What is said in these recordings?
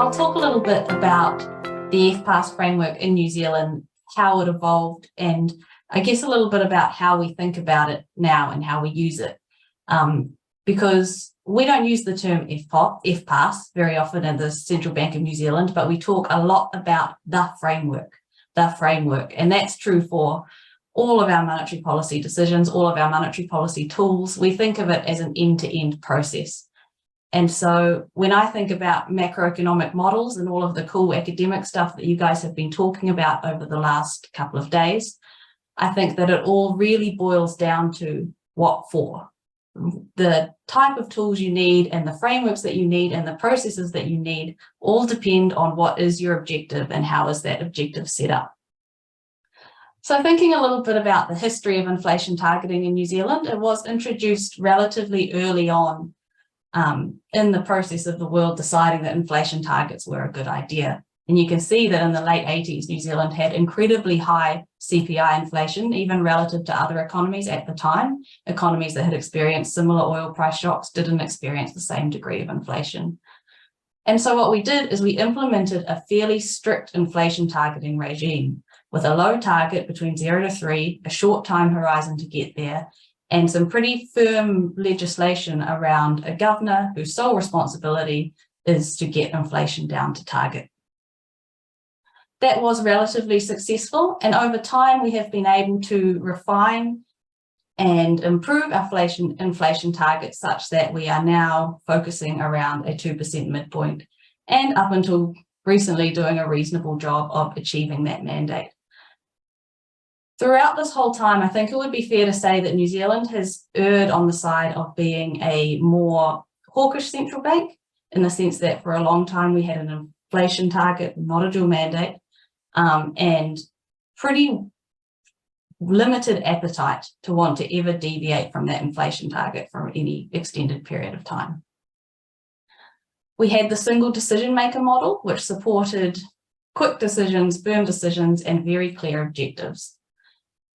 I'll talk a little bit about the FPAS framework in New Zealand, how it evolved, and I guess a little bit about how we think about it now and how we use it. Because we don't use the term FPAS very often in the Central Bank of New Zealand, but we talk a lot about the framework, and that's true for all of our monetary policy decisions, all of our monetary policy tools. We think of it as an end-to-end process. And so when I think about macroeconomic models and all of the cool academic stuff that you guys have been talking about over the last couple of days, I think that it all really boils down to what for. The type of tools you need and the frameworks that you need and the processes that you need all depend on what is your objective and how is that objective set up. So thinking a little bit about the history of inflation targeting in New Zealand, it was introduced relatively early on in the process of the world deciding that inflation targets were a good idea. And you can see that in the late 80s, New Zealand had incredibly high CPI inflation, even relative to other economies at the time. Economies that had experienced similar oil price shocks didn't experience the same degree of inflation. And so what we did is we implemented a fairly strict inflation targeting regime with a low target between 0 to 3, a short time horizon to get there, and some pretty firm legislation around a governor whose sole responsibility is to get inflation down to target. That was relatively successful, and over time we have been able to refine and improve our inflation targets such that we are now focusing around a 2% midpoint, and up until recently doing a reasonable job of achieving that mandate. Throughout this whole time, I think it would be fair to say that New Zealand has erred on the side of being a more hawkish central bank, in the sense that for a long time we had an inflation target, not a dual mandate, and pretty limited appetite to want to ever deviate from that inflation target for any extended period of time. We had the single decision maker model, which supported quick decisions, firm decisions, and very clear objectives.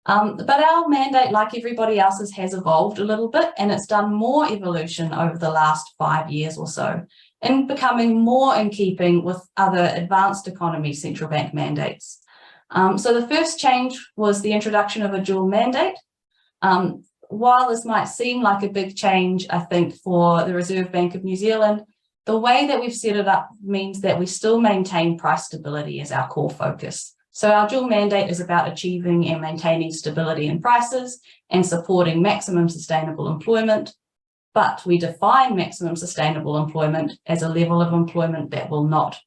But our mandate, like everybody else's, has evolved a little bit, and it's done more evolution over the last 5 years or so, and becoming more in keeping with other advanced economy central bank mandates. So the first change was the introduction of a dual mandate. While this might seem like a big change, I think, for the Reserve Bank of New Zealand, the way that we've set it up means that we still maintain price stability as our core focus. So our dual mandate is about achieving and maintaining stability in prices and supporting maximum sustainable employment, but we define maximum sustainable employment as a level of employment that will not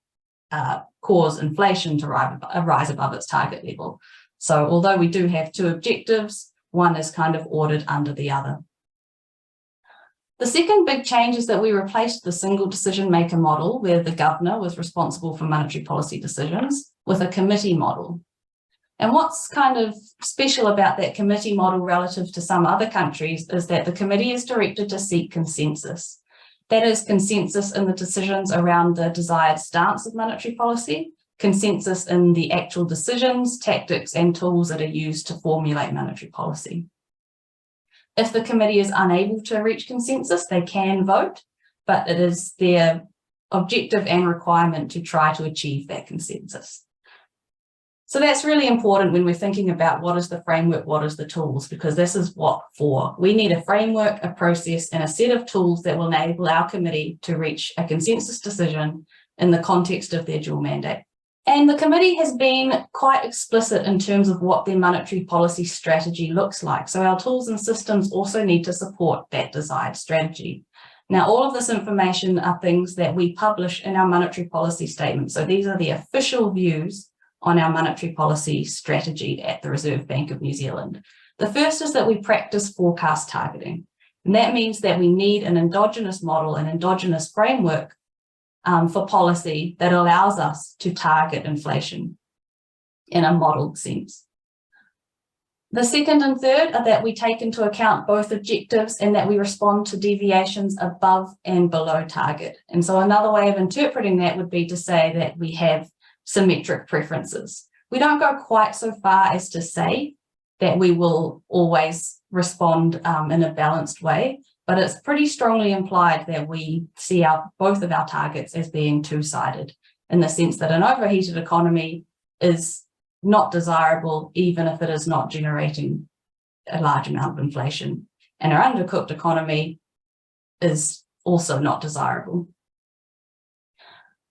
cause inflation to rise above its target level. So although we do have two objectives, one is kind of ordered under the other. The second big change is that we replaced the single decision maker model, where the governor was responsible for monetary policy decisions, with a committee model. And what's kind of special about that committee model relative to some other countries is that the committee is directed to seek consensus. That is, consensus in the decisions around the desired stance of monetary policy, consensus in the actual decisions, tactics, and tools that are used to formulate monetary policy. If the committee is unable to reach consensus, they can vote, but it is their objective and requirement to try to achieve that consensus. So that's really important when we're thinking about what is the framework, what is the tools, because this is what for. We need a framework, a process, and a set of tools that will enable our committee to reach a consensus decision in the context of their dual mandate. And the committee has been quite explicit in terms of what their monetary policy strategy looks like. So our tools and systems also need to support that desired strategy. Now, all of this information are things that we publish in our monetary policy statement. So these are the official views on our monetary policy strategy at the Reserve Bank of New Zealand. The first is that we practice forecast targeting. And that means that we need an endogenous model, an endogenous framework for policy that allows us to target inflation in a modeled sense. The second and third are that we take into account both objectives and that we respond to deviations above and below target. And so another way of interpreting that would be to say that we have symmetric preferences. We don't go quite so far as to say that we will always respond in a balanced way, but it's pretty strongly implied that we see both of our targets as being two-sided. in the sense that an overheated economy is not desirable, even if it is not generating a large amount of inflation. And our undercooked economy is also not desirable.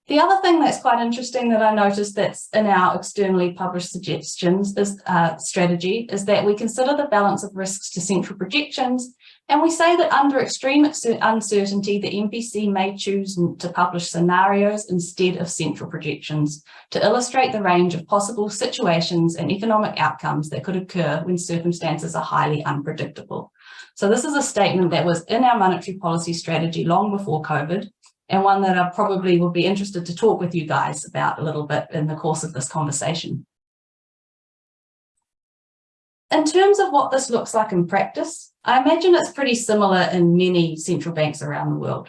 The other thing that's quite interesting that I noticed that's in our externally published suggestions is strategy is that we consider the balance of risks to central projections, and we say that under extreme uncertainty, the MPC may choose to publish scenarios instead of central projections to illustrate the range of possible situations and economic outcomes that could occur when circumstances are highly unpredictable. So this is a statement that was in our monetary policy strategy long before COVID, and one that I probably would be interested to talk with you guys about a little bit in the course of this conversation. In terms of what this looks like in practice, I imagine it's pretty similar in many central banks around the world.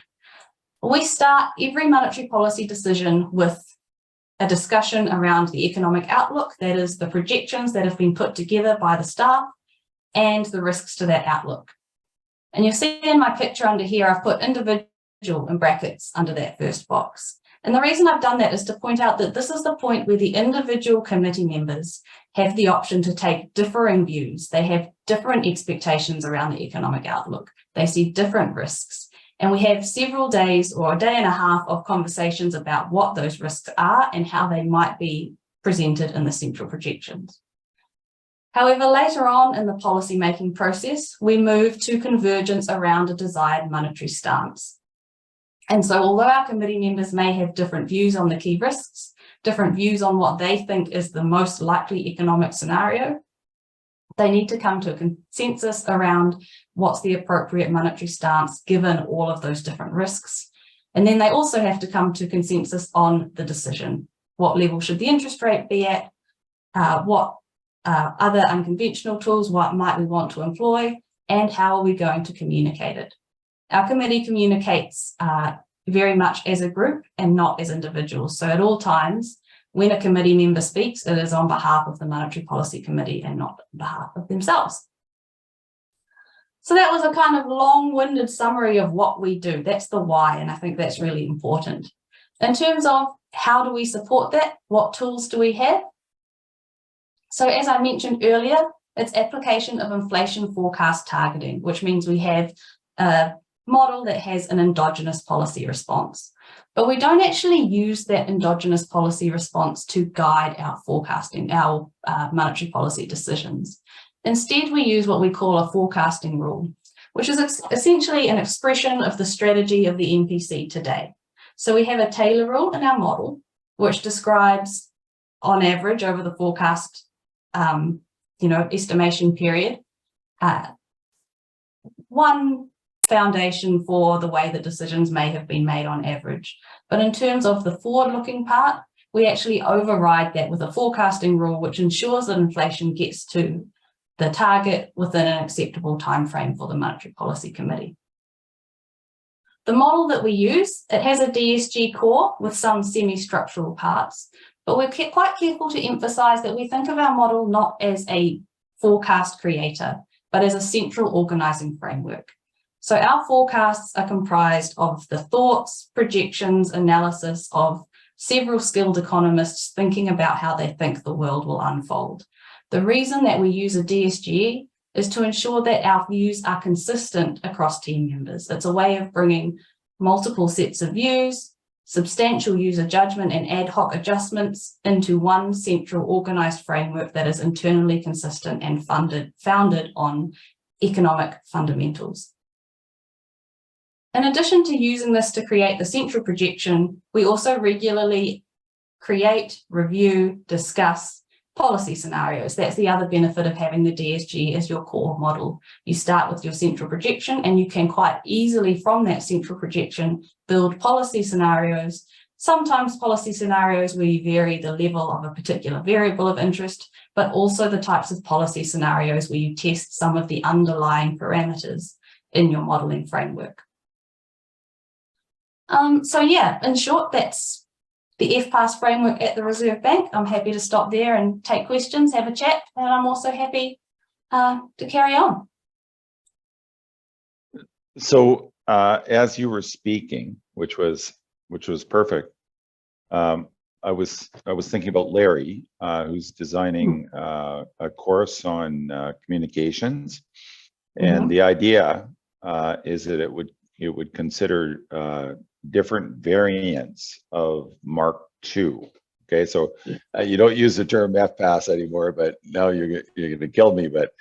We start every monetary policy decision with a discussion around the economic outlook, that is the projections that have been put together by the staff and the risks to that outlook. And you'll see in my picture under here, I've put individual in brackets under that first box. And the reason I've done that is to point out that this is the point where the individual committee members have the option to take differing views. They have different expectations around the economic outlook. They see different risks. And we have several days or a day and a half of conversations about what those risks are and how they might be presented in the central projections. However, later on in the policy-making process, we move to convergence around a desired monetary stance. And so although our committee members may have different views on the key risks, different views on what they think is the most likely economic scenario, they need to come to a consensus around what's the appropriate monetary stance given all of those different risks. And then they also have to come to consensus on the decision. What level should the interest rate be at? What other unconventional tools might we want to employ? And how are we going to communicate it? Our committee communicates very much as a group and not as individuals. So at all times, when a committee member speaks, it is on behalf of the Monetary Policy Committee and not on behalf of themselves. So that was a kind of long-winded summary of what we do. That's the why, and I think that's really important. In terms of how do we support that, what tools do we have? So as I mentioned earlier, it's application of inflation forecast targeting, which means we have a model that has an endogenous policy response. But we don't actually use that endogenous policy response to guide our forecasting, our monetary policy decisions. Instead, we use what we call a forecasting rule, which is essentially an expression of the strategy of the MPC today. So we have a Taylor rule in our model, which describes, on average, over the forecast estimation period, one foundation for the way that decisions may have been made on average. But in terms of the forward-looking part, we actually override that with a forecasting rule, which ensures that inflation gets to the target within an acceptable timeframe for the Monetary Policy Committee. The model that we use, it has a DSG core with some semi-structural parts, but we're quite careful to emphasize that we think of our model not as a forecast creator, but as a central organizing framework. So our forecasts are comprised of the thoughts, projections, analysis of several skilled economists thinking about how they think the world will unfold. The reason that we use a DSG is to ensure that our views are consistent across team members. It's a way of bringing multiple sets of views, substantial user judgment and ad hoc adjustments into one central organized framework that is internally consistent and founded on economic fundamentals. In addition to using this to create the central projection, we also regularly create, review, discuss policy scenarios. That's the other benefit of having the DSG as your core model. You start with your central projection and you can quite easily from that central projection build policy scenarios, sometimes policy scenarios where you vary the level of a particular variable of interest, but also the types of policy scenarios where you test some of the underlying parameters in your modeling framework. So yeah, in short, that's the FPAS framework at the Reserve Bank. I'm happy to stop there and take questions, have a chat, and I'm also happy to carry on. So as you were speaking, which was perfect, I was thinking about Larry, who's designing a course on communications, and the idea is that it would consider different variants of Mark II. Okay, so you don't use the term FPAS anymore, but now you're going to kill me. But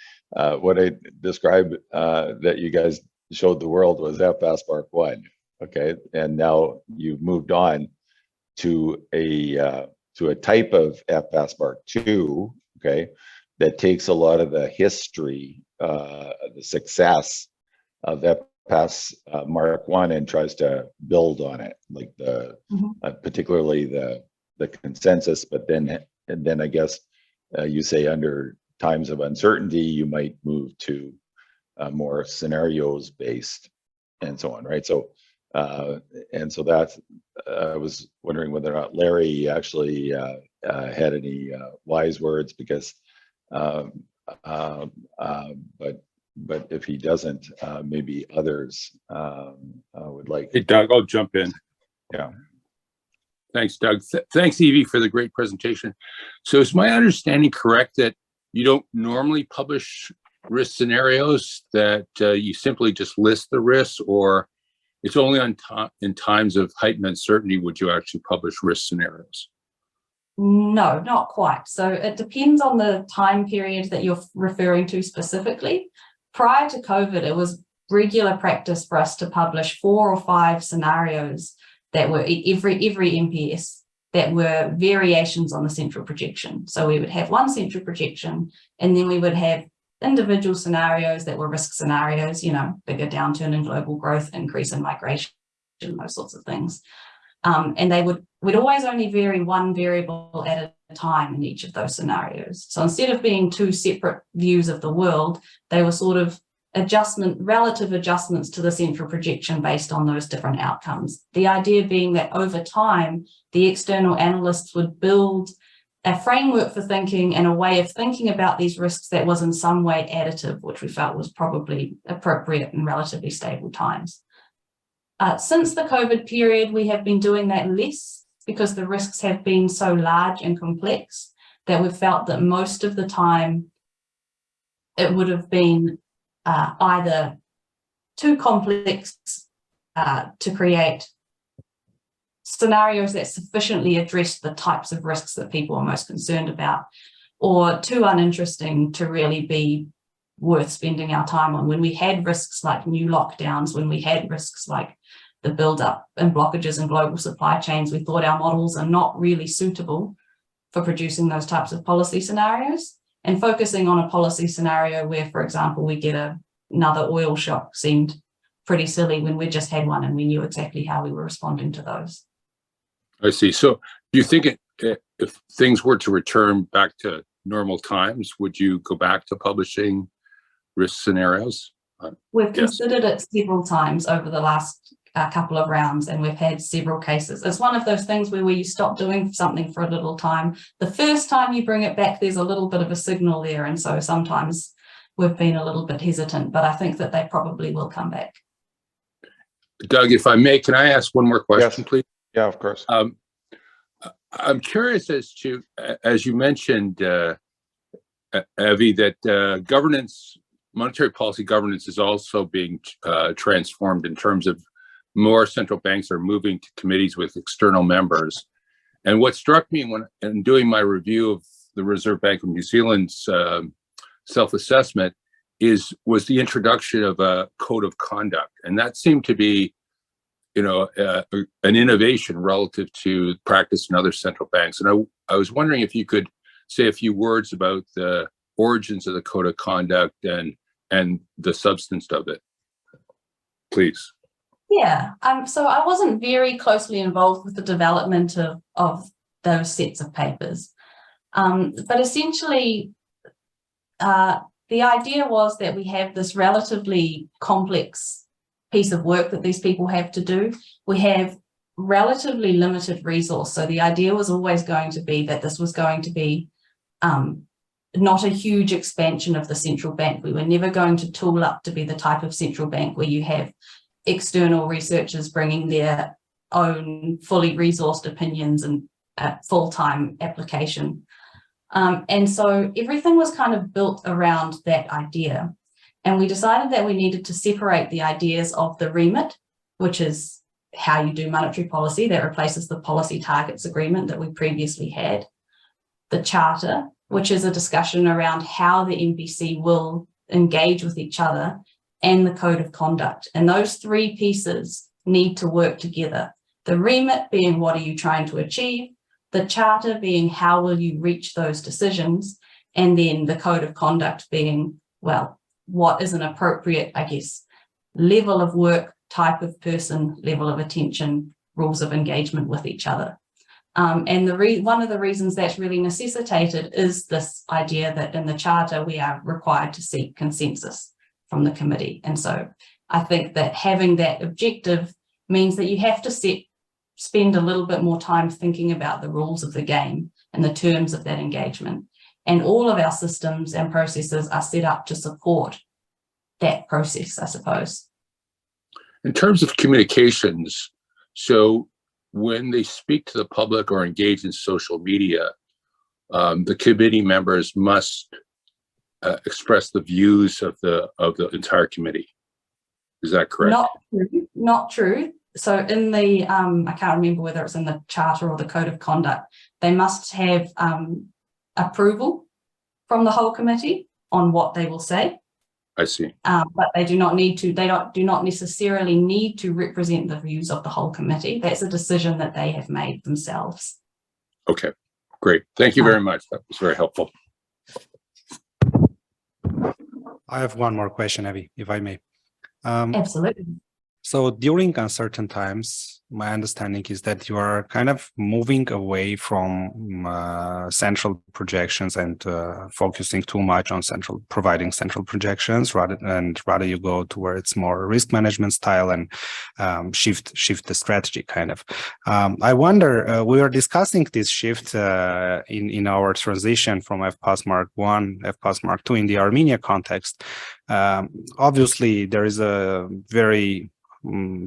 what I described that you guys showed the world was FPAS Mark I. Okay, and now you've moved on to a type of FPAS Mark II. Okay, that takes a lot of the history, the success of FPAS Mark I, and tries to build on it, like particularly the consensus. But then I guess you say under times of uncertainty, you might move to more scenarios based and so on, right? So and so that's I was wondering whether or not Larry actually had any wise words, because but if he doesn't, maybe others would like. Hey, Doug, I'll jump in. Yeah. Thanks, Doug. Thanks, Evie, for the great presentation. So is my understanding correct that you don't normally publish risk scenarios, that you simply just list the risks, or it's only in times of heightened uncertainty would you actually publish risk scenarios? No, not quite. So it depends on the time period that you're referring to specifically. Prior to COVID, it was regular practice for us to publish 4 or 5 scenarios that were every MPS that were variations on the central projection. So we would have one central projection, and then we would have individual scenarios that were risk scenarios, bigger downturn in global growth, increase in migration, those sorts of things. And we'd always only vary one variable at a time in each of those scenarios. So instead of being 2 separate views of the world, they were sort of relative adjustments to the central projection based on those different outcomes. The idea being that over time, the external analysts would build a framework for thinking and a way of thinking about these risks that was in some way additive, which we felt was probably appropriate in relatively stable times. Since the COVID period, we have been doing that less because the risks have been so large and complex that we've felt that most of the time it would have been either too complex to create scenarios that sufficiently address the types of risks that people are most concerned about, or too uninteresting to really be worth spending our time on. When we had risks like new lockdowns, when we had risks like the build-up and blockages in global supply chains, we thought our models are not really suitable for producing those types of policy scenarios. And focusing on a policy scenario where, for example, we get another oil shock seemed pretty silly when we just had one and we knew exactly how we were responding to those. I see. So do you think if things were to return back to normal times, would you go back to publishing risk scenarios? We've considered it several times over the last couple of rounds, and we've had several cases. It's one of those things where you stop doing something for a little time. The first time you bring it back, there's a little bit of a signal there, and so sometimes we've been a little bit hesitant, but I think that they probably will come back. Doug, if I may, can I ask one more question, please? Yeah, of course. I'm curious as to, as you mentioned, Evie, that monetary policy governance is also being transformed in terms of more central banks are moving to committees with external members. And what struck me when in doing my review of the Reserve Bank of New Zealand's self-assessment was the introduction of a code of conduct, and that seemed to be, an innovation relative to practice in other central banks. And I was wondering if you could say a few words about the origins of the code of conduct and the substance of it, please. Yeah, so I wasn't very closely involved with the development of those sets of papers, but essentially the idea was that we have this relatively complex piece of work that these people have to do. We have relatively limited resource, so the idea was always going to be that this was going to be not a huge expansion of the central bank. We were never going to tool up to be the type of central bank where you have external researchers bringing their own fully resourced opinions and a full-time application. And so everything was kind of built around that idea. And we decided that we needed to separate the ideas of the remit, which is how you do monetary policy, that replaces the policy targets agreement that we previously had, the charter, which is a discussion around how the MPC will engage with each other, and the code of conduct. And those three pieces need to work together. The remit being what are you trying to achieve, the charter being how will you reach those decisions, and then the code of conduct being, well, what is an appropriate, I guess, level of work, type of person, level of attention, rules of engagement with each other. And one of the reasons that's really necessitated is this idea that in the charter we are required to seek consensus from the committee. And so I think that having that objective means that you have to spend a little bit more time thinking about the rules of the game and the terms of that engagement. And all of our systems and processes are set up to support that process, I suppose. In terms of communications, so when they speak to the public or engage in social media, the committee members must express the views of the entire committee. Is that correct? Not true. So in the, I can't remember whether it's in the charter or the code of conduct, they must have approval from the whole committee on what they will say. I see. But they do not need to, do not necessarily need to represent the views of the whole committee. That's a decision that they have made themselves. Okay, great. Thank you very much. That was very helpful. I have one more question, Abby, if I may. Absolutely. So during uncertain times, my understanding is that you are kind of moving away from central projections and focusing too much on providing central projections, rather you go towards more risk management style and shift the strategy kind of. I wonder, we were discussing this shift in our transition from FPAS Mark 1, FPAS Mark 2 in the Armenia context. Obviously, there is a very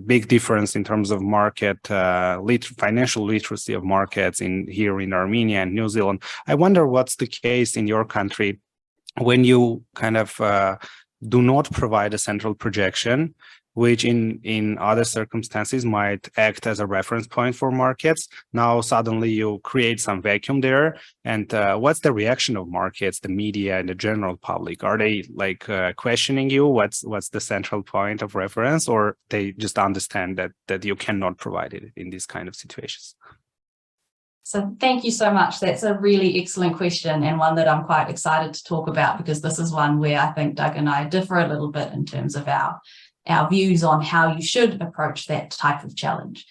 big difference in terms of market financial literacy of markets here in Armenia and New Zealand. I wonder what's the case in your country when you kind of do not provide a central projection, which in other circumstances might act as a reference point for markets. Now suddenly you create some vacuum there, and what's the reaction of markets, the media, and the general public? Are they like questioning you? What's the central point of reference, or they just understand that you cannot provide it in these kind of situations? So thank you so much. That's a really excellent question, and one that I'm quite excited to talk about, because this is one where I think Doug and I differ a little bit in terms of our views on how you should approach that type of challenge.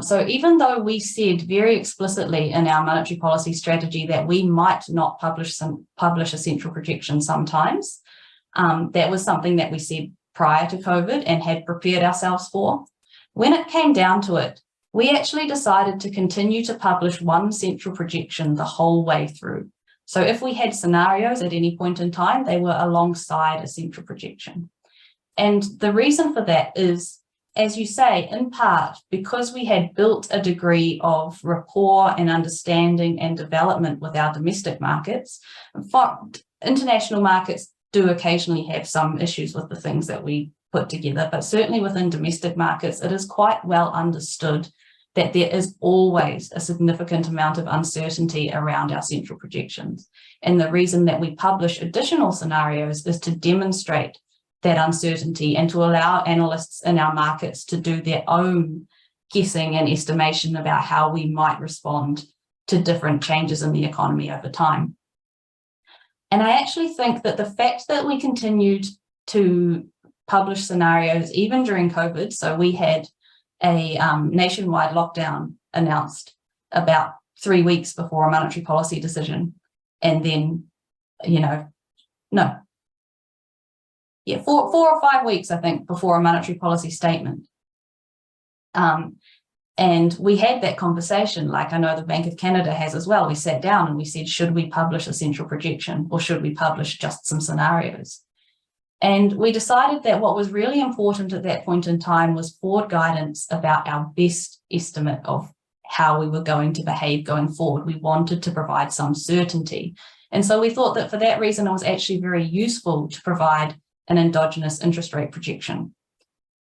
So even though we said very explicitly in our monetary policy strategy that we might not publish a central projection sometimes, that was something that we said prior to COVID and had prepared ourselves for. When it came down to it, we actually decided to continue to publish one central projection the whole way through. So if we had scenarios at any point in time, they were alongside a central projection. And the reason for that is, as you say, in part because we had built a degree of rapport and understanding and development with our domestic markets. International markets do occasionally have some issues with the things that we put together, but certainly within domestic markets, it is quite well understood that there is always a significant amount of uncertainty around our central projections. And the reason that we publish additional scenarios is to demonstrate that uncertainty and to allow analysts in our markets to do their own guessing and estimation about how we might respond to different changes in the economy over time. And I actually think that the fact that we continued to publish scenarios even during COVID, so we had a nationwide lockdown announced about 3 weeks before a monetary policy decision, and then, 4 or 5 weeks, I think, before a monetary policy statement. And we had that conversation, like I know the Bank of Canada has as well. We sat down and we said, should we publish a central projection or should we publish just some scenarios? And we decided that what was really important at that point in time was forward guidance about our best estimate of how we were going to behave going forward. We wanted to provide some certainty. And so we thought that for that reason, it was actually very useful to provide an endogenous interest rate projection.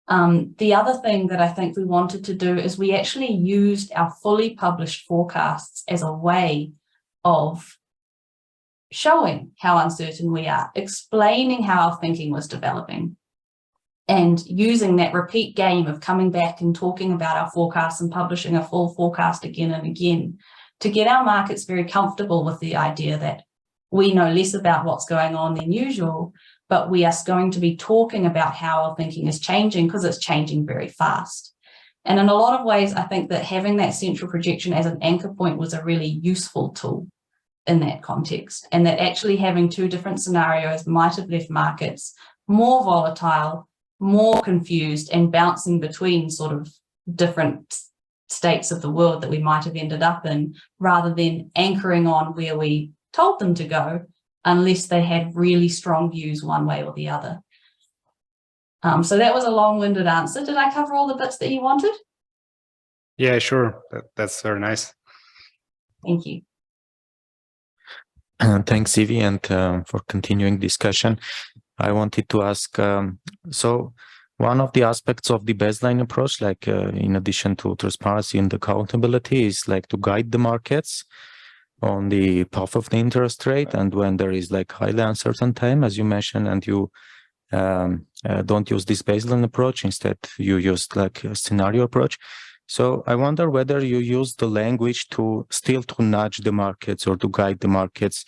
The other thing that I think we wanted to do is we actually used our fully published forecasts as a way of showing how uncertain we are, explaining how our thinking was developing, and using that repeat game of coming back and talking about our forecasts and publishing a full forecast again and again to get our markets very comfortable with the idea that we know less about what's going on than usual, but we are going to be talking about how our thinking is changing because it's changing very fast. And in a lot of ways, I think that having that central projection as an anchor point was a really useful tool in that context, and that actually having two different scenarios might have left markets more volatile, more confused, and bouncing between sort of different states of the world that we might have ended up in, rather than anchoring on where we told them to go, unless they had really strong views one way or the other. So that was a long-winded answer. Did I cover all the bits that you wanted? Yeah, sure. That's very nice. Thank you. Thanks, Evie, and for continuing discussion. I wanted to ask, so one of the aspects of the baseline approach, like in addition to transparency and accountability, is like to guide the markets on the path of the interest rate, and when there is like highly uncertain time, as you mentioned, and you don't use this baseline approach, instead you use like a scenario approach. So I wonder whether you use the language to still to nudge the markets or to guide the markets,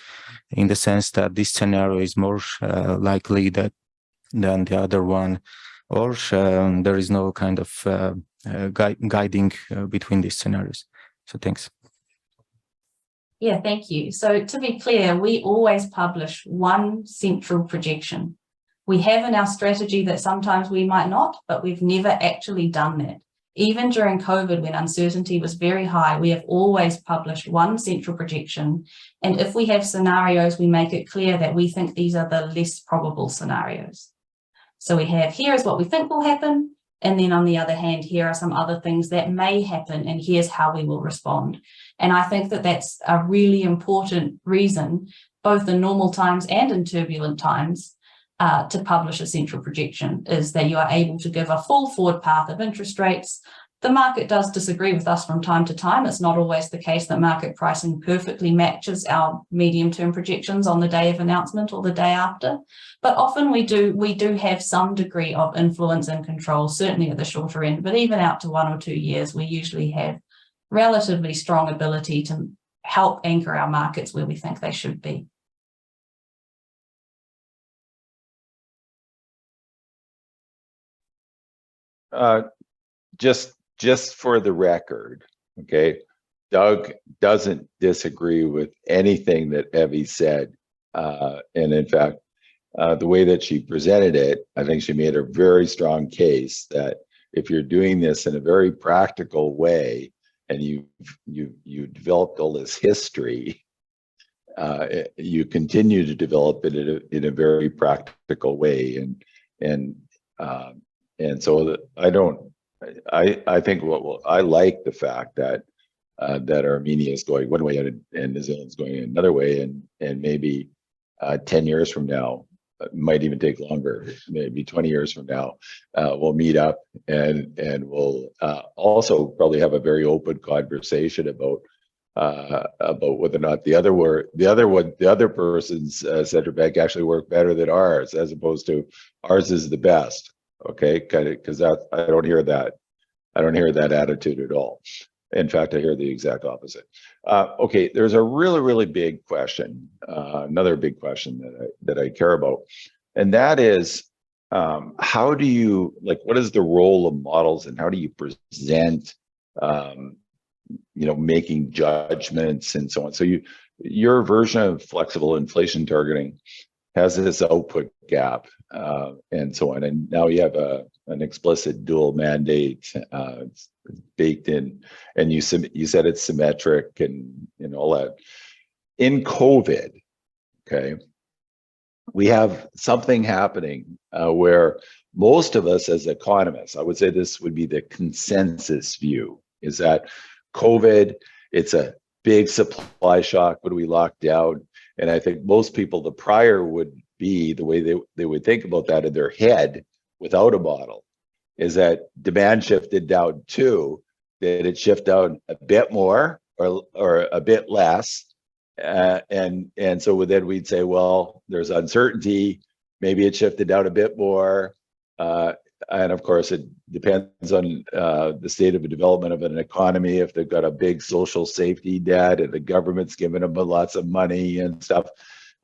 in the sense that this scenario is more likely than the other one, or there is no kind of guiding between these scenarios. So thanks. Yeah, thank you. So to be clear, we always publish one central projection. We have in our strategy that sometimes we might not, but we've never actually done that. Even during COVID, when uncertainty was very high, we have always published one central projection. And if we have scenarios, we make it clear that we think these are the less probable scenarios. So we have, here is what we think will happen. And then on the other hand, here are some other things that may happen, and here's how we will respond. And I think that that's a really important reason, both in normal times and in turbulent times, to publish a central projection, is that you are able to give a full forward path of interest rates. The market does disagree with us from time to time. It's not always the case that market pricing perfectly matches our medium-term projections on the day of announcement or the day after. But often we do have some degree of influence and control, certainly at the shorter end, but even out to 1 or 2 years, we usually have relatively strong ability to help anchor our markets where we think they should be. Just for the record, okay, Doug doesn't disagree with anything that Evie said. And in fact, the way that she presented it, I think she made a very strong case that if you're doing this in a very practical way, and you developed all this history, you continue to develop it in a very practical way, and so I think I like the fact that that Armenia is going one way and New Zealand's going another way, and maybe 10 years from now, might even take longer, maybe 20 years from now, we'll meet up and we'll also probably have a very open conversation about whether or not the other person's central bank actually worked better than ours, as opposed to ours is the best. Okay, kind of, because I don't hear that attitude at all. In fact, I hear the exact opposite. Okay, there's a really big question, another big question that I care about, and that is, how do you, like, what is the role of models, and how do you present, making judgments and so on? So your version of flexible inflation targeting has this output gap and so on, and now you have an explicit dual mandate. It's baked in, and you said it's symmetric and all that. In COVID, okay, we have something happening where most of us as economists, I would say this would be the consensus view, is that COVID, it's a big supply shock when we lock down. And I think most people, the prior would be the way they would think about that in their head without a model, is that demand shifted down too, that it shift down a bit more or a bit less. And so then we'd say, well, there's uncertainty, maybe it shifted down a bit more. And of course, it depends on the state of the development of an economy. If they've got a big social safety net and the government's giving them lots of money and stuff,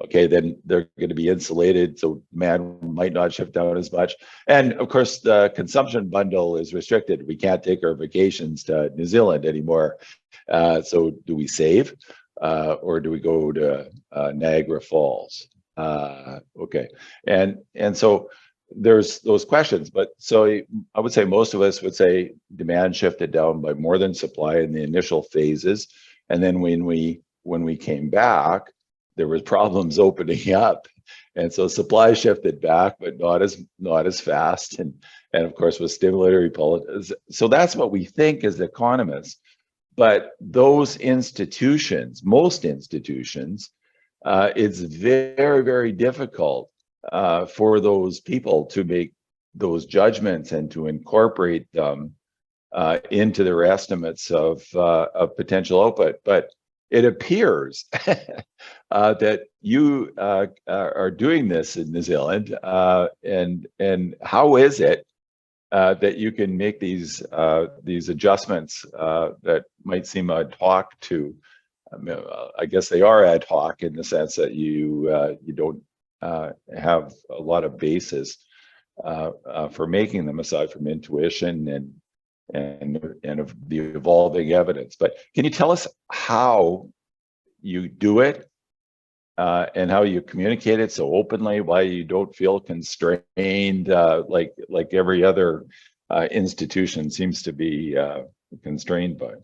okay, then they're going to be insulated, so demand might not shift down as much. And of course, the consumption bundle is restricted. We can't take our vacations to New Zealand anymore. So do we save or do we go to Niagara Falls? Okay, and so there's those questions. But so I would say most of us would say demand shifted down by more than supply in the initial phases, and then when we came back, there was problems opening up, and so supply shifted back, but not as fast, and of course with stimulatory policies. So that's what we think as economists. But those institutions, most institutions, it's very, very difficult for those people to make those judgments and to incorporate them into their estimates of potential output. But it appears that you are doing this in New Zealand, and how is it that you can make these adjustments that might seem ad hoc to? I guess they are ad hoc in the sense that you don't have a lot of basis for making them aside from intuition and of the evolving evidence. But can you tell us how you do it and how you communicate it so openly, why you don't feel constrained like every other institution seems to be constrained by?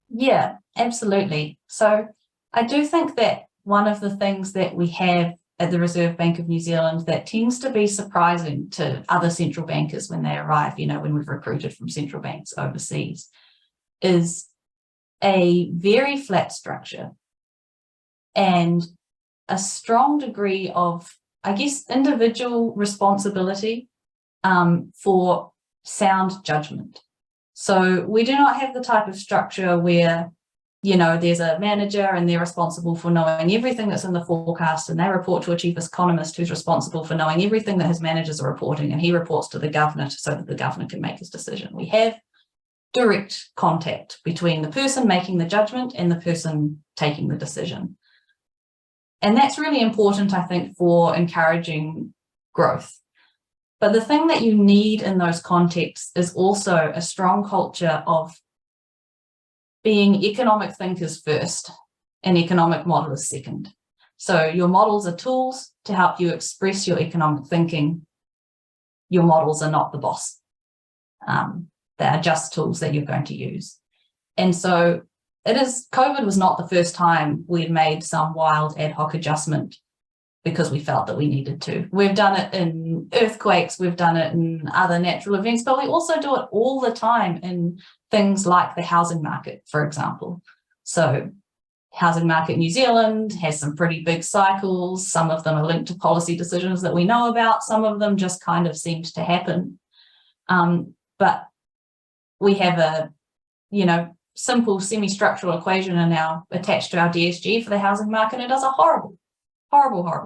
Yeah, absolutely. So I do think that one of the things that we have at the Reserve Bank of New Zealand that tends to be surprising to other central bankers when they arrive, when we've recruited from central banks overseas, is a very flat structure and a strong degree of, I guess, individual responsibility for sound judgment. So we do not have the type of structure where, there's a manager and they're responsible for knowing everything that's in the forecast, and they report to a chief economist who's responsible for knowing everything that his managers are reporting, and he reports to the governor so that the governor can make his decision. We have direct contact between the person making the judgment and the person taking the decision. And that's really important, I think, for encouraging growth. But the thing that you need in those contexts is also a strong culture of being economic thinkers first and economic modelers second. So your models are tools to help you express your economic thinking. Your models are not the boss. They are just tools that you're going to use. And so COVID was not the first time we'd made some wild ad hoc adjustment because we felt that we needed to. We've done it in earthquakes, we've done it in other natural events, but we also do it all the time in things like the housing market, for example. So housing market New Zealand has some pretty big cycles. Some of them are linked to policy decisions that we know about. Some of them just kind of seemed to happen. But we have a, simple semi-structural equation attached to our DSG for the housing market. It does a horrible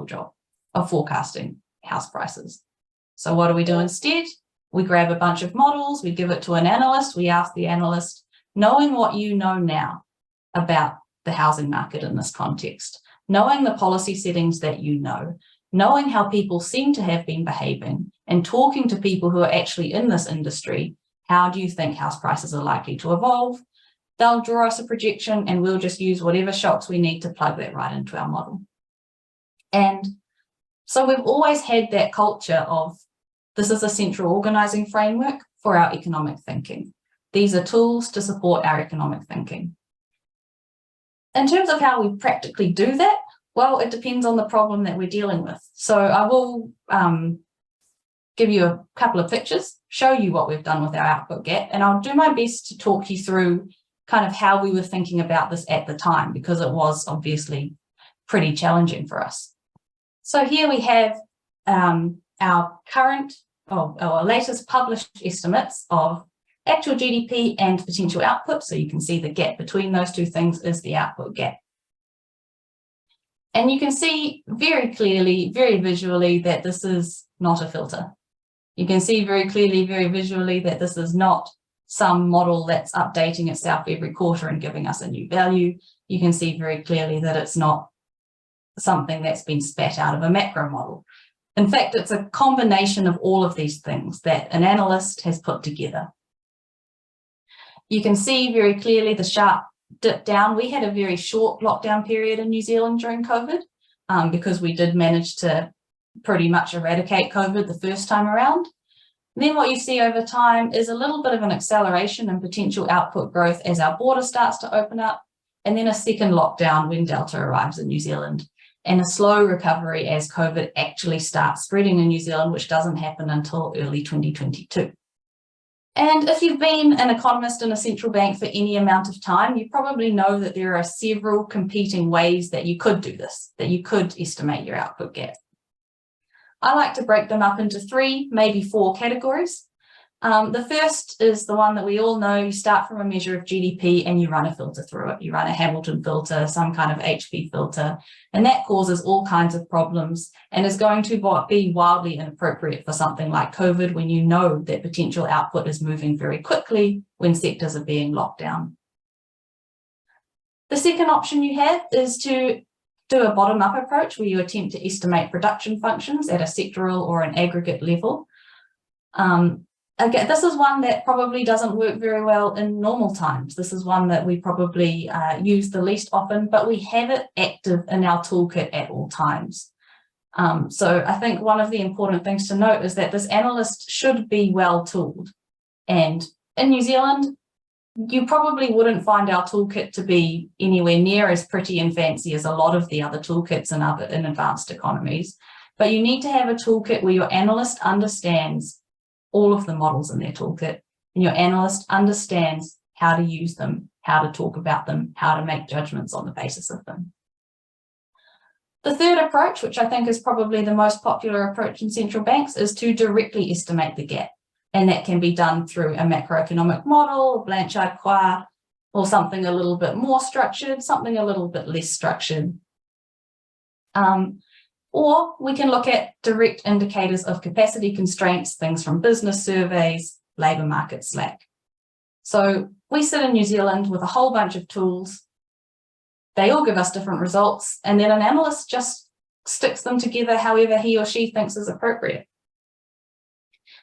job of forecasting house prices. So what do we do instead? We grab a bunch of models, we give it to an analyst, we ask the analyst, knowing what you know now about the housing market in this context, knowing the policy settings that knowing how people seem to have been behaving, and talking to people who are actually in this industry, how do you think house prices are likely to evolve? They'll draw us a projection and we'll just use whatever shocks we need to plug that right into our model. And so we've always had that culture of this is a central organizing framework for our economic thinking. These are tools to support our economic thinking. In terms of how we practically do that, well, it depends on the problem that we're dealing with. So I will give you a couple of pictures, show you what we've done with our output gap, and I'll do my best to talk you through kind of how we were thinking about this at the time, because it was obviously pretty challenging for us. So here we have our current, our latest published estimates of actual GDP and potential output. So you can see the gap between those two things is the output gap. And you can see very clearly, very visually, that this is not a filter. You can see very clearly, very visually, that this is not some model that's updating itself every quarter and giving us a new value. You can see very clearly that it's not something that's been spat out of a macro model. In fact, it's a combination of all of these things that an analyst has put together. You can see very clearly the sharp dip down. We had a very short lockdown period in New Zealand during COVID because we did manage to pretty much eradicate COVID the first time around. And then what you see over time is a little bit of an acceleration in potential output growth as our border starts to open up, and then a second lockdown when Delta arrives in New Zealand, and a slow recovery as COVID actually starts spreading in New Zealand, which doesn't happen until early 2022. And if you've been an economist in a central bank for any amount of time, you probably know that there are several competing ways that you could do this, that you could estimate your output gap. I like to break them up into 3, maybe 4 categories. The first is the one that we all know. You start from a measure of GDP and you run a filter through it. You run a Hamilton filter, some kind of HP filter, and that causes all kinds of problems and is going to be wildly inappropriate for something like COVID, when you know that potential output is moving very quickly when sectors are being locked down. The second option you have is to do a bottom-up approach, where you attempt to estimate production functions at a sectoral or an aggregate level. Again, this is one that probably doesn't work very well in normal times. This is one that we probably use the least often, but we have it active in our toolkit at all times. So I think one of the important things to note is that this analyst should be well tooled. And in New Zealand, you probably wouldn't find our toolkit to be anywhere near as pretty and fancy as a lot of the other toolkits in advanced economies. But you need to have a toolkit where your analyst understands all of the models in their toolkit, and your analyst understands how to use them, how to talk about them, how to make judgments on the basis of them. The third approach, which I think is probably the most popular approach in central banks, is to directly estimate the gap. And that can be done through a macroeconomic model, Blanchard-Qua, or something a little bit more structured, something a little bit less structured. Or we can look at direct indicators of capacity constraints, things from business surveys, labour market slack. So we sit in New Zealand with a whole bunch of tools. They all give us different results, and then an analyst just sticks them together however he or she thinks is appropriate.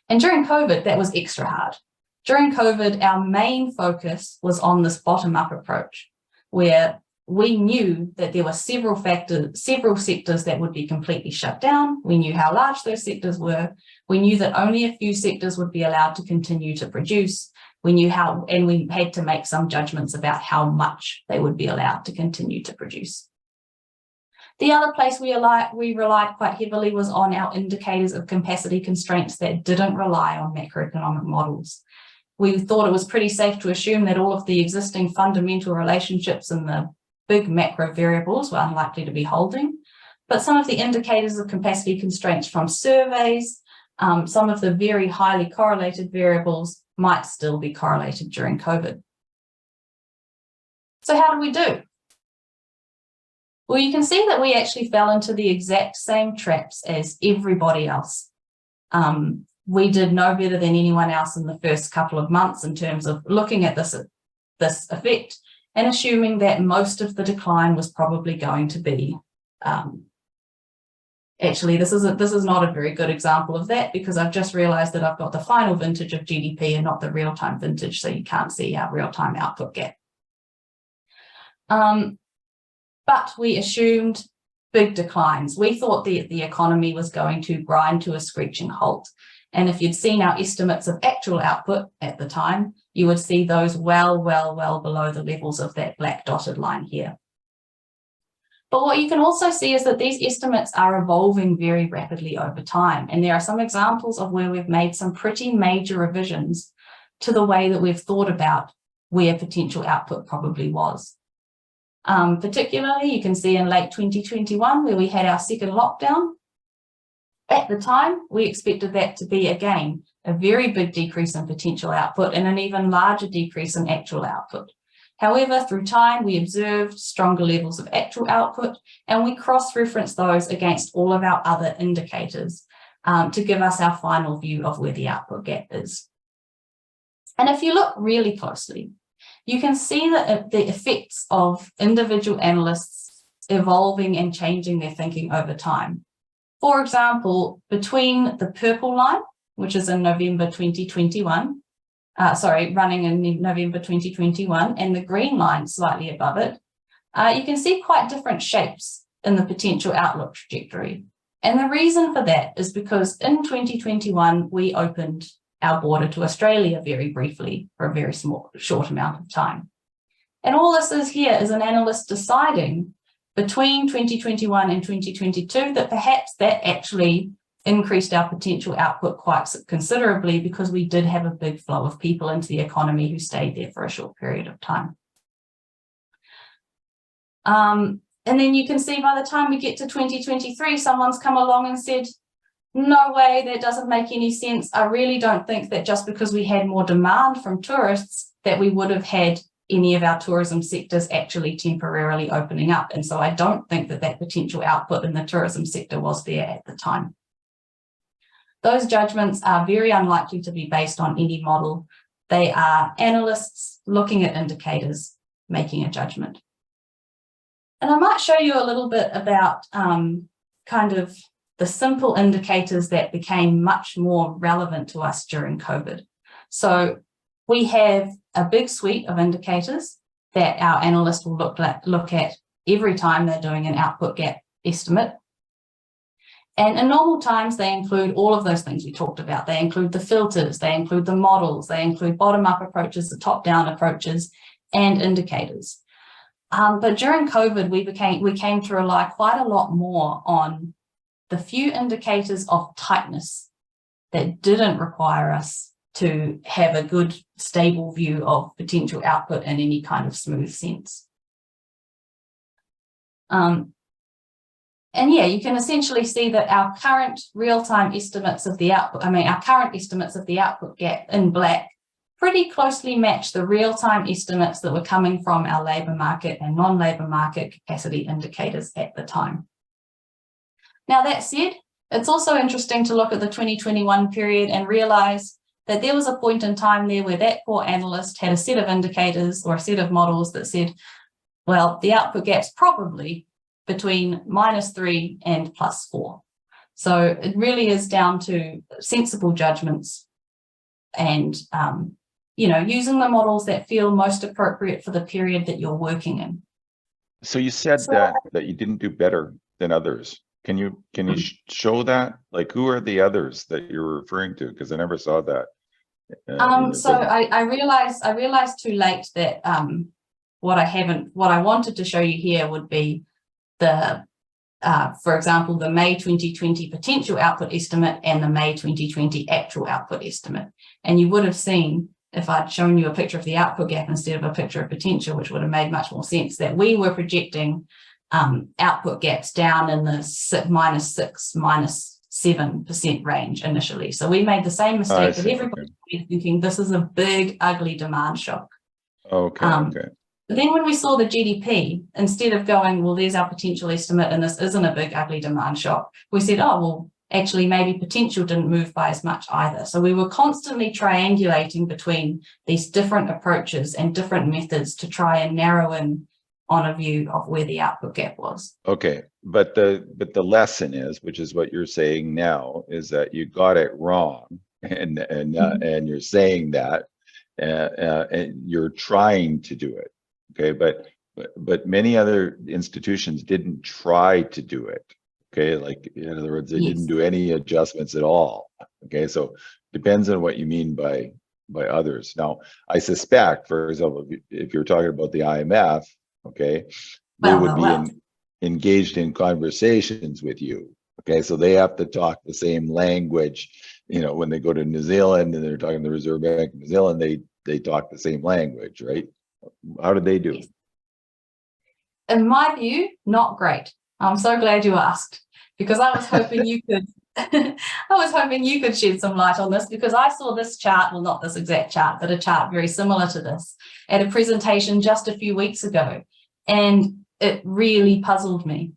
And during COVID, that was extra hard. During COVID, our main focus was on this bottom-up approach, where we knew that there were several sectors that would be completely shut down. We knew how large those sectors were. We knew that only a few sectors would be allowed to continue to produce. We knew how, and we had to make some judgments about how much they would be allowed to continue to produce. The other place we relied quite heavily was on our indicators of capacity constraints that didn't rely on macroeconomic models. We thought it was pretty safe to assume that all of the existing fundamental relationships in the big macro variables were unlikely to be holding, but some of the indicators of capacity constraints from surveys, some of the very highly correlated variables might still be correlated during COVID. So how do we do? Well, you can see that we actually fell into the exact same traps as everybody else. We did no better than anyone else in the first couple of months in terms of looking at this effect and assuming that most of the decline was probably going to be, actually, this is not a very good example of that, because I've just realized that I've got the final vintage of GDP and not the real-time vintage, so you can't see our real-time output gap. But we assumed big declines. We thought the economy was going to grind to a screeching halt. And if you'd seen our estimates of actual output at the time, you would see those well below the levels of that black dotted line here. But what you can also see is that these estimates are evolving very rapidly over time. And there are some examples of where we've made some pretty major revisions to the way that we've thought about where potential output probably was. Particularly, you can see in late 2021, where we had our second lockdown. At the time, we expected that to be, again, a very big decrease in potential output and an even larger decrease in actual output. However, through time, we observed stronger levels of actual output, and we cross-referenced those against all of our other indicators to give us our final view of where the output gap is. And if you look really closely, you can see that the effects of individual analysts evolving and changing their thinking over time. For example, between the purple line, which is in November 2021, running in November 2021, and the green line slightly above it, you can see quite different shapes in the potential outlook trajectory. And the reason for that is because in 2021, we opened our border to Australia very briefly for a very short amount of time. And all this is here is an analyst deciding between 2021 and 2022 that perhaps that actually increased our potential output quite considerably because we did have a big flow of people into the economy who stayed there for a short period of time. And then you can see by the time we get to 2023, someone's come along and said, no way, that doesn't make any sense. I really don't think that just because we had more demand from tourists that we would have had any of our tourism sectors actually temporarily opening up. And so I don't think that that potential output in the tourism sector was there at the time. Those judgments are very unlikely to be based on any model. They are analysts looking at indicators, making a judgment. And I might show you a little bit about kind of the simple indicators that became much more relevant to us during COVID. So we have a big suite of indicators that our analysts will look at every time they're doing an output gap estimate. And in normal times, they include all of those things we talked about. They include the filters, they include the models, they include bottom-up approaches, the top-down approaches, and indicators. But during COVID, we came to rely quite a lot more on the few indicators of tightness that didn't require us to have a good, stable view of potential output in any kind of smooth sense. And yeah, you can essentially see that our current real-time estimates of the output, our current estimates of the output gap in black pretty closely match the real-time estimates that were coming from our labour market and non-labour market capacity indicators at the time. Now, that said, it's also interesting to look at the 2021 period and realise that there was a point in time there where that poor analyst had a set of indicators or a set of models that said, well, the output gap's probably between -3 and +4. So it really is down to sensible judgments and, using the models that feel most appropriate for the period that you're working in. So you said that you didn't do better than others. Can you show that? Like, who are the others that you're referring to? Because I never saw that. So I realized too late that what I wanted to show you here would be for example, the May 2020 potential output estimate and the May 2020 actual output estimate. And you would have seen, if I'd shown you a picture of the output gap instead of a picture of potential, which would have made much more sense, that we were projecting output gaps down in the -6, -7% range initially. So we made the same mistake that everybody was thinking this is a big, ugly demand shock. Okay. But then when we saw the GDP, instead of going, well, there's our potential estimate and this isn't a big, ugly demand shock, we said, oh, well, actually maybe potential didn't move by as much either. So we were constantly triangulating between these different approaches and different methods to try and narrow in on a view of where the output gap was. Okay, but the lesson is, which is what you're saying now, is that you got it wrong, and you're saying that, and you're trying to do it. Okay, but many other institutions didn't try to do it. Okay, like in other words, they didn't do any adjustments at all. Okay, so depends on what you mean by others. Now, I suspect, for example, if you're talking about the IMF, okay, they would be in. engaged in conversations with you. Okay, so they have to talk the same language. You know, when they go to New Zealand and they're talking to the Reserve Bank of New Zealand, they talk the same language, right? How did they do? Yes. In my view, not great. I'm so glad you asked, because I was hoping you could I was hoping you could shed some light on this, because I saw this chart, well, not this exact chart, but a chart very similar to this at a presentation just a few weeks ago, and it really puzzled me.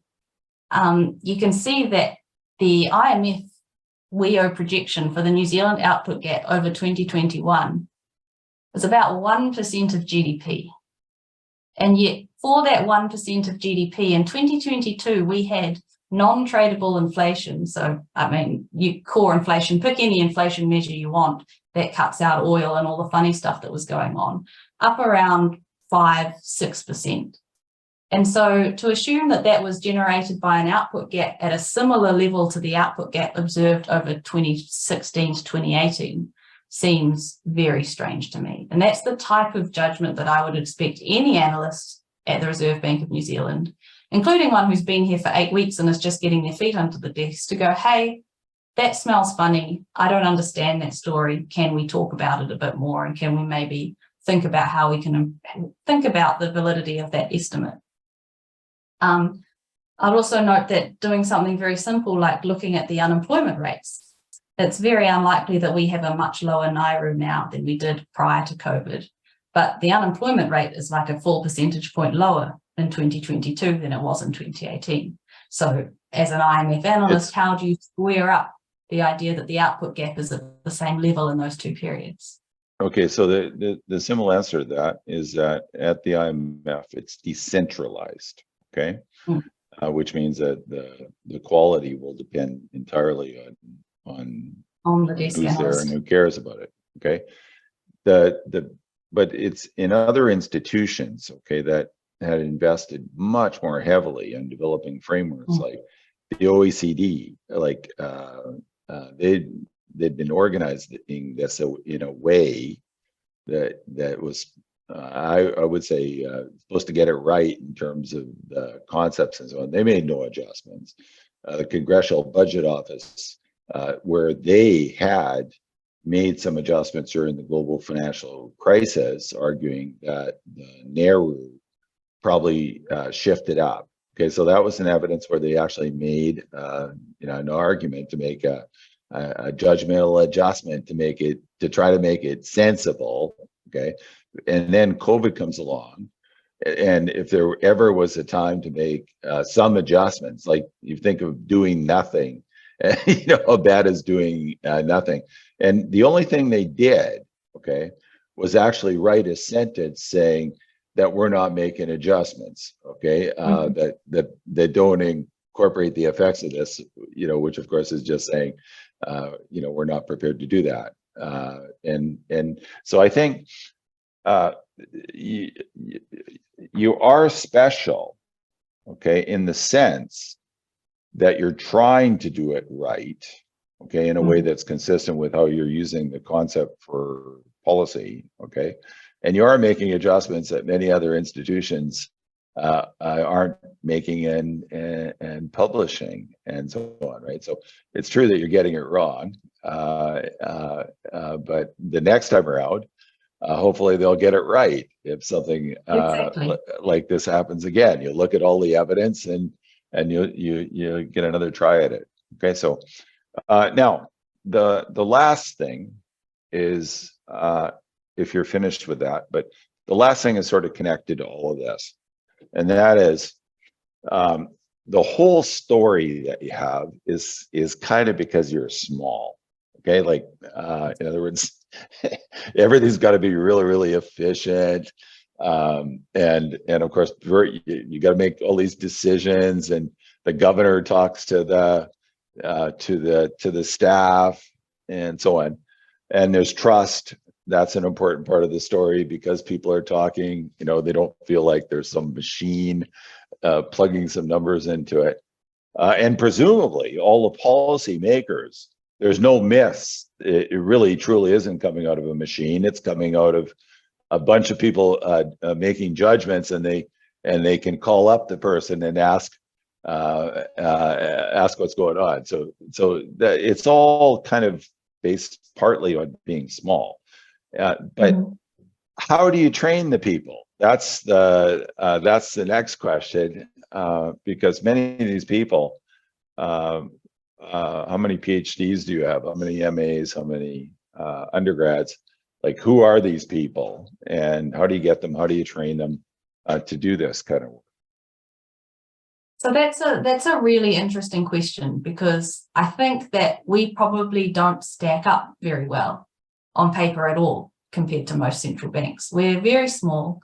You can see that the IMF WEO projection for the New Zealand output gap over 2021 was about 1% of GDP. And yet for that 1% of GDP in 2022, we had non-tradable inflation. So, I mean, core inflation, pick any inflation measure you want that cuts out oil and all the funny stuff that was going on, up around 5-6%. And so to assume that that was generated by an output gap at a similar level to the output gap observed over 2016 to 2018 seems very strange to me. And that's the type of judgment that I would expect any analyst at the Reserve Bank of New Zealand, including one who's been here for 8 weeks and is just getting their feet under the desk, to go, hey, that smells funny. I don't understand that story. Can we talk about it a bit more? And can we maybe think about how we can think about the validity of that estimate? I'd also note that doing something very simple like looking at the unemployment rates, it's very unlikely that we have a much lower NAIRU now than we did prior to COVID. But the unemployment rate is like a 4 percentage point lower in 2022 than it was in 2018. So as an IMF analyst, how do you square up the idea that the output gap is at the same level in those two periods? Okay, so the simple answer to that is that at the IMF, it's decentralized. Okay, which means that the quality will depend entirely on the desk who's analyst there and who cares about it. Okay, but it's in other institutions, okay, that had invested much more heavily in developing frameworks like the OECD, like they'd been organizing this in a way that was I would say supposed to get it right in terms of the concepts and so on. They made no adjustments. The Congressional Budget Office, where they had made some adjustments during the global financial crisis, arguing that the NAIRU probably shifted up. Okay, so that was an evidence where they actually made an argument to make a judgmental adjustment to try to make it sensible. Okay, and then COVID comes along, and if there ever was a time to make some adjustments, like you think of doing nothing, how bad is doing nothing? And the only thing they did, okay, was actually write a sentence saying that we're not making adjustments, okay, that don't incorporate the effects of this, which of course is just saying, we're not prepared to do that. And so I think you are special, okay, in the sense that you're trying to do it right, okay, in a way that's consistent with how you're using the concept for policy, okay, and you are making adjustments that many other institutions aren't making and publishing and so on, right? So it's true that you're getting it wrong, but the next time around, hopefully they'll get it right. If something like this happens again, you look at all the evidence and you get another try at it. Okay, so now the last thing is, if you're finished with that, but the last thing is sort of connected to all of this, and that is the whole story that you have is kind of because you're small. Okay, like in other words, everything's got to be really, really efficient, and of course you got to make all these decisions, and the governor talks to the staff and so on, and there's trust. That's an important part of the story, because people are talking, they don't feel like there's some machine plugging some numbers into it, and presumably all the policy makers, there's no myths. It really truly isn't coming out of a machine. It's coming out of a bunch of people making judgments, and they can call up the person and ask, ask what's going on. So it's all kind of based partly on being small. But how do you train the people? That's the next question, because many of these people, how many PhDs do you have? How many MAs? How many undergrads? Like, who are these people, and how do you get them? How do you train them to do this kind of work? So that's a really interesting question, because I think that we probably don't stack up very well on paper at all compared to most central banks. We're very small.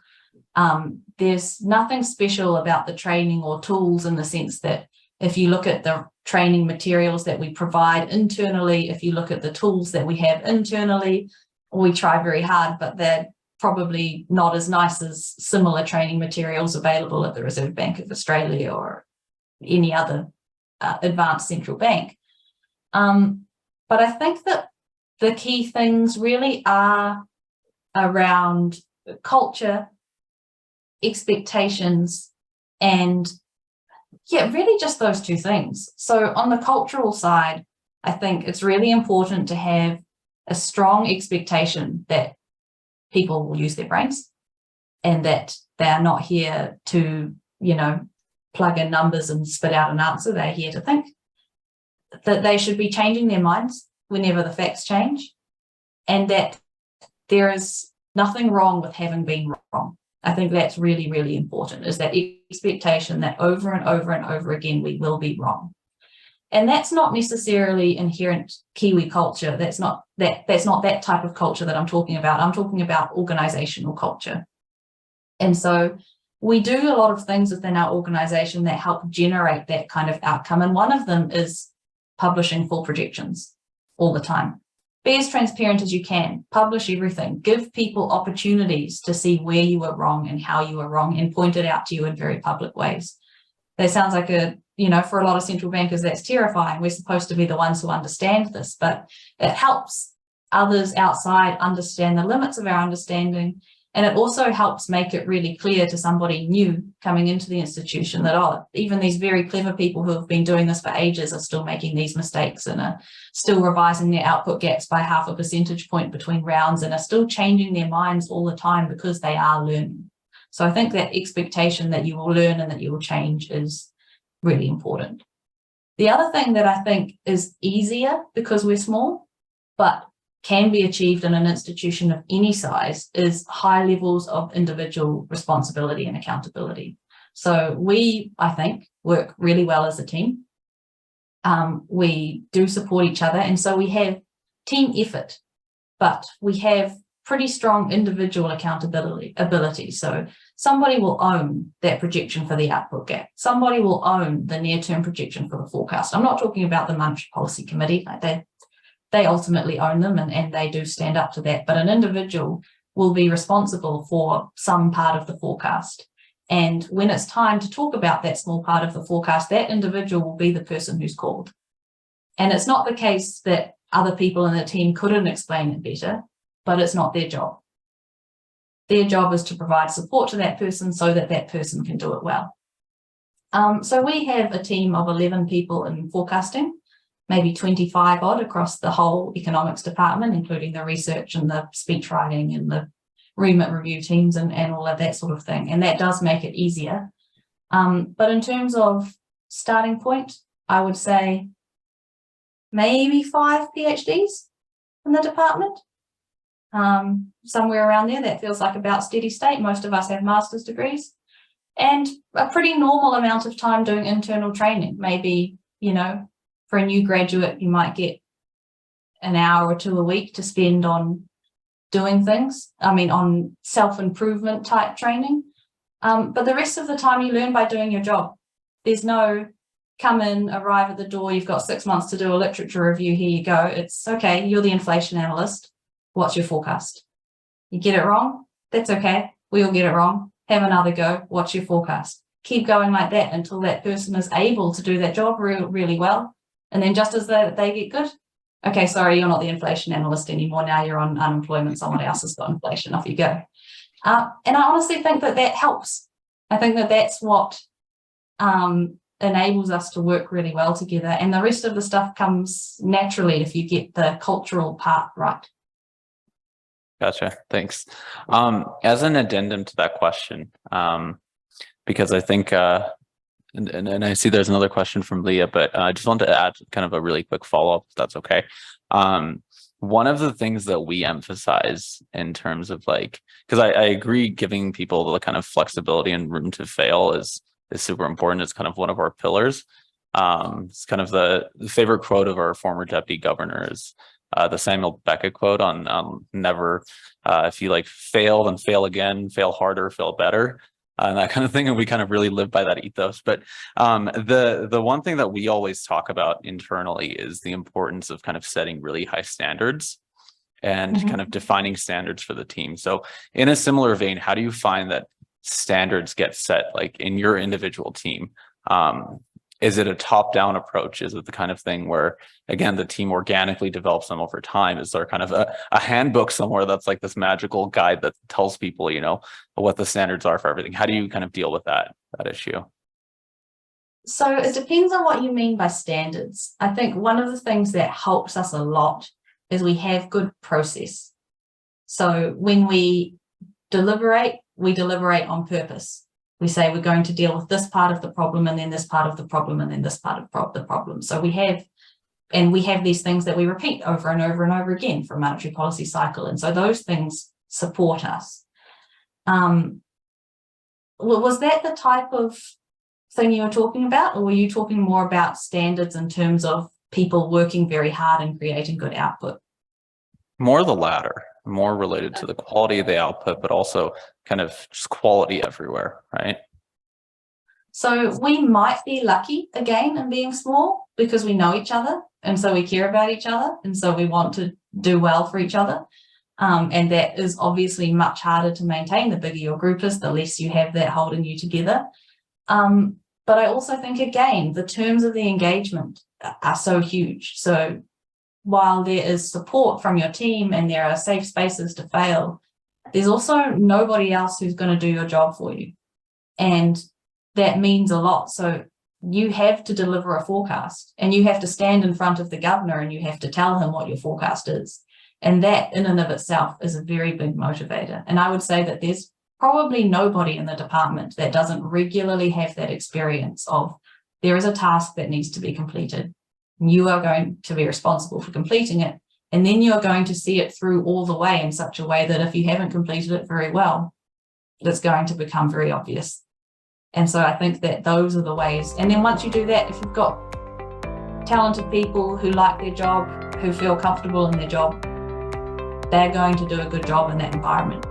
There's nothing special about the training or tools, in the sense that if you look at the training materials that we provide internally, if you look at the tools that we have internally, we try very hard, but they're probably not as nice as similar training materials available at the Reserve Bank of Australia or any other advanced central bank. But I think that the key things really are around culture, expectations, and really just those two things. So on the cultural side, I think it's really important to have a strong expectation that people will use their brains, and that they are not here to, plug in numbers and spit out an answer. They're here to think. That they should be changing their minds whenever the facts change, and that there is nothing wrong with having been wrong. I think that's really, really important, is that expectation that over and over and over again we will be wrong. And that's not necessarily inherent Kiwi culture. That's not that type of culture that I'm talking about. I'm talking about organizational culture. And so we do a lot of things within our organization that help generate that kind of outcome. And one of them is publishing full projections all the time. Be as transparent as you can, publish everything, give people opportunities to see where you were wrong and how you were wrong, and point it out to you in very public ways. That sounds like for a lot of central bankers, that's terrifying. We're supposed to be the ones who understand this, but it helps others outside understand the limits of our understanding. And it also helps make it really clear to somebody new coming into the institution that, even these very clever people who have been doing this for ages are still making these mistakes, and are still revising their output gaps by 0.5 percentage point between rounds, and are still changing their minds all the time because they are learning. So I think that expectation that you will learn and that you will change is really important. The other thing that I think is easier because we're small, but can be achieved in an institution of any size, is high levels of individual responsibility and accountability. So we, I think, work really well as a team. We do support each other, and so we have team effort, but we have pretty strong individual ability. So somebody will own that projection for the output gap. Somebody will own the near-term projection for the forecast. I'm not talking about the Monetary Policy Committee. They ultimately own them, and they do stand up to that. But an individual will be responsible for some part of the forecast. And when it's time to talk about that small part of the forecast, that individual will be the person who's called. And it's not the case that other people in the team couldn't explain it better, but it's not their job. Their job is to provide support to that person so that that person can do it well. So we have a team of 11 people in forecasting, maybe 25 odd across the whole economics department, including the research and the speech writing and the remit review teams and all of that sort of thing. And that does make it easier. But in terms of starting point, I would say maybe 5 PhDs in the department. Somewhere around there. That feels like about steady state. Most of us have master's degrees, and a pretty normal amount of time doing internal training. Maybe, for a new graduate, you might get an hour or 2 a week to spend on doing things. On self-improvement type training. But the rest of the time you learn by doing your job. There's no come in, arrive at the door, you've got 6 months to do a literature review, here you go. It's okay, you're the inflation analyst. What's your forecast? You get it wrong? That's okay. We all get it wrong. Have another go. What's your forecast? Keep going like that until that person is able to do that job really well. And then just as they get good, okay, sorry, you're not the inflation analyst anymore. Now you're on unemployment. Someone else has got inflation. Off you go. And I honestly think that helps. I think that that's what enables us to work really well together. And the rest of the stuff comes naturally if you get the cultural part right. Gotcha. Thanks. As an addendum to that question, because I think, and I see there's another question from Leah, but I just wanted to add kind of a really quick follow-up, if that's okay. One of the things that we emphasize in terms of like, because I agree giving people the kind of flexibility and room to fail is super important. It's kind of one of our pillars. It's kind of the favorite quote of our former deputy governor is the Samuel Beckett quote on never, if you like fail, then fail again, fail harder, fail better. And that kind of thing, and we kind of really live by that ethos. But the one thing that we always talk about internally is the importance of kind of setting really high standards and kind of defining standards for the team. So in a similar vein, how do you find that standards get set like in your individual team? Is it a top-down approach? Is it the kind of thing where, again, the team organically develops them over time? Is there kind of a handbook somewhere that's like this magical guide that tells people, you know, what the standards are for everything? How do you kind of deal with that issue? So it depends on what you mean by standards. I think one of the things that helps us a lot is we have good process. So when we deliberate on purpose. We say we're going to deal with this part of the problem and then this part of the problem and then this part of the problem. So we have these things that we repeat over and over and over again for a monetary policy cycle. And so those things support us. Was that the type of thing you were talking about, or were you talking more about standards in terms of people working very hard and creating good output? More the latter, more related to the quality of the output, but also kind of just quality everywhere, right? So we might be lucky again in being small because we know each other and so we care about each other and so we want to do well for each other. And that is obviously much harder to maintain. The bigger your group is, the less you have that holding you together. But I also think, again, the terms of the engagement are so huge. So while there is support from your team and there are safe spaces to fail, there's also nobody else who's going to do your job for you. And that means a lot. So you have to deliver a forecast and you have to stand in front of the governor and you have to tell him what your forecast is. And that in and of itself is a very big motivator. And I would say that there's probably nobody in the department that doesn't regularly have that experience of there is a task that needs to be completed. You are going to be responsible for completing it. And then you're going to see it through all the way in such a way that if you haven't completed it very well, it's going to become very obvious. And so I think that those are the ways. And then once you do that, if you've got talented people who like their job, who feel comfortable in their job, they're going to do a good job in that environment.